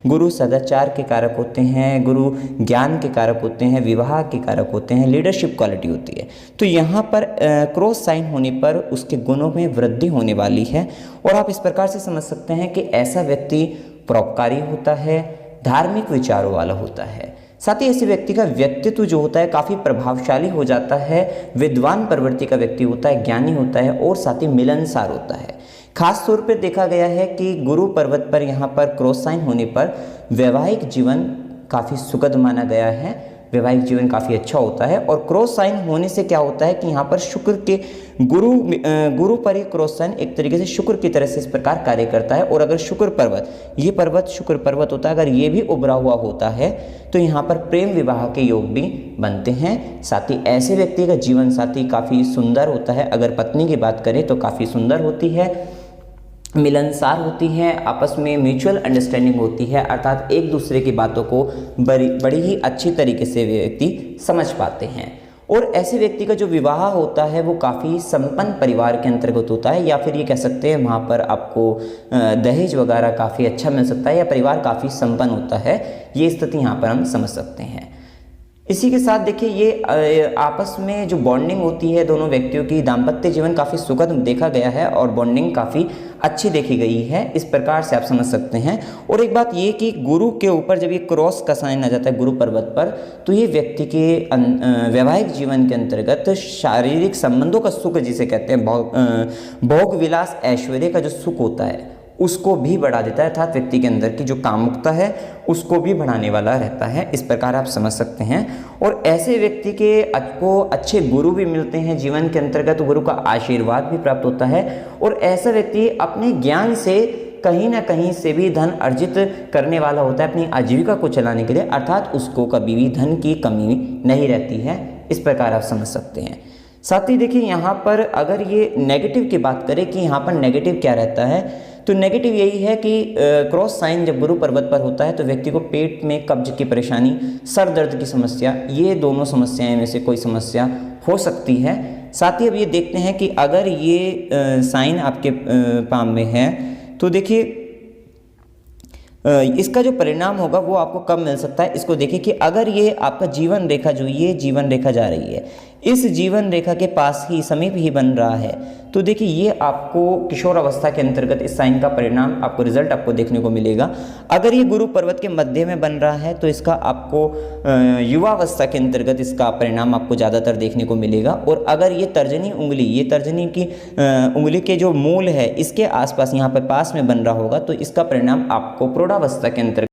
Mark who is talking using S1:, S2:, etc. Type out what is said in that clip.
S1: गुरु सदाचार के कारक होते हैं, गुरु ज्ञान के कारक होते हैं, विवाह के कारक होते हैं, लीडरशिप क्वालिटी होती है। तो यहाँ पर क्रॉस साइन होने पर उसके गुणों में वृद्धि होने वाली है। और आप इस प्रकार से समझ सकते हैं कि ऐसा व्यक्ति परोपकारी होता है, धार्मिक विचारों वाला होता है। साथ ही ऐसे व्यक्ति का व्यक्तित्व जो होता है काफ़ी प्रभावशाली हो जाता है, विद्वान प्रवृत्ति का व्यक्ति होता है, ज्ञानी होता है और साथ ही मिलनसार होता है। खास तौर पर देखा गया है कि गुरु पर्वत पर यहाँ पर क्रॉस साइन होने पर वैवाहिक जीवन काफ़ी सुखद माना गया है, वैवाहिक जीवन काफ़ी अच्छा होता है। और क्रॉस साइन होने से क्या होता है कि यहाँ पर शुक्र के गुरु पर ही क्रॉस साइन एक तरीके से शुक्र की तरह से इस प्रकार कार्य करता है। और अगर शुक्र पर्वत, ये पर्वत शुक्र पर्वत होता है, अगर ये भी उभरा हुआ होता है तो यहाँ पर प्रेम विवाह के योग भी बनते हैं। साथ ही ऐसे व्यक्ति का जीवन साथी काफ़ी सुंदर होता है। अगर पत्नी की बात करें तो काफ़ी सुंदर होती है, मिलनसार होती है, आपस में म्यूचुअल अंडरस्टैंडिंग होती है, अर्थात एक दूसरे की बातों को बड़ी ही अच्छी तरीके से व्यक्ति समझ पाते हैं। और ऐसे व्यक्ति का जो विवाह होता है वो काफ़ी संपन्न परिवार के अंतर्गत होता है, या फिर ये कह सकते हैं वहाँ पर आपको दहेज वगैरह काफ़ी अच्छा मिल सकता है, या परिवार काफ़ी संपन्न होता है। ये स्थिति यहाँ पर हम समझ सकते हैं। इसी के साथ देखिए ये आपस में जो बॉन्डिंग होती है दोनों व्यक्तियों की, दाम्पत्य जीवन काफ़ी सुखद देखा गया है और बॉन्डिंग काफ़ी अच्छी देखी गई है। इस प्रकार से आप समझ सकते हैं। और एक बात ये कि गुरु के ऊपर जब ये क्रॉस का साइन आ जाता है गुरु पर्वत पर, तो ये व्यक्ति के वैवाहिक जीवन के अंतर्गत शारीरिक संबंधों का सुख जिसे कहते हैं, भोग विलास ऐश्वर्य का जो सुख होता है उसको भी बढ़ा देता है, अर्थात व्यक्ति के अंदर की जो कामुकता है उसको भी बढ़ाने वाला रहता है। इस प्रकार आप समझ सकते हैं। और ऐसे व्यक्ति के को अच्छे गुरु भी मिलते हैं जीवन के अंतर्गत, गुरु का आशीर्वाद भी प्राप्त होता है। और ऐसा व्यक्ति अपने ज्ञान से कहीं ना कहीं से भी धन अर्जित करने वाला होता है अपनी आजीविका को चलाने के लिए, अर्थात उसको कभी भी धन की कमी नहीं रहती है। इस प्रकार आप समझ सकते हैं। साथ ही देखिए यहाँ पर अगर ये नेगेटिव की बात करें कि यहाँ पर नेगेटिव क्या रहता है, तो नेगेटिव यही है कि क्रॉस साइन जब गुरु पर्वत पर होता है तो व्यक्ति को पेट में कब्ज की परेशानी, सर दर्द की समस्या, ये दोनों समस्याएं में से कोई समस्या हो सकती है। साथ ही अब ये देखते हैं कि अगर ये साइन आपके पाम में है तो देखिए इसका जो परिणाम होगा वो आपको कब मिल सकता है। इसको देखिए कि अगर ये आपका जीवन रेखा, जो ये जीवन रेखा जा रही है, इस जीवन रेखा के पास ही समीप ही बन रहा है, तो देखिए ये आपको किशोर अवस्था के अंतर्गत इस साइन का परिणाम आपको रिजल्ट आपको देखने को मिलेगा। अगर ये गुरु पर्वत के मध्य में बन रहा है तो इसका आपको युवावस्था के अंतर्गत इसका परिणाम आपको ज़्यादातर देखने को मिलेगा। और अगर ये तर्जनी उंगली, ये तर्जनी की उंगली के जो मूल है इसके आसपास यहाँ पर पास में बन रहा होगा तो इसका परिणाम आपको प्रौढ़ावस्था के अंतर्गत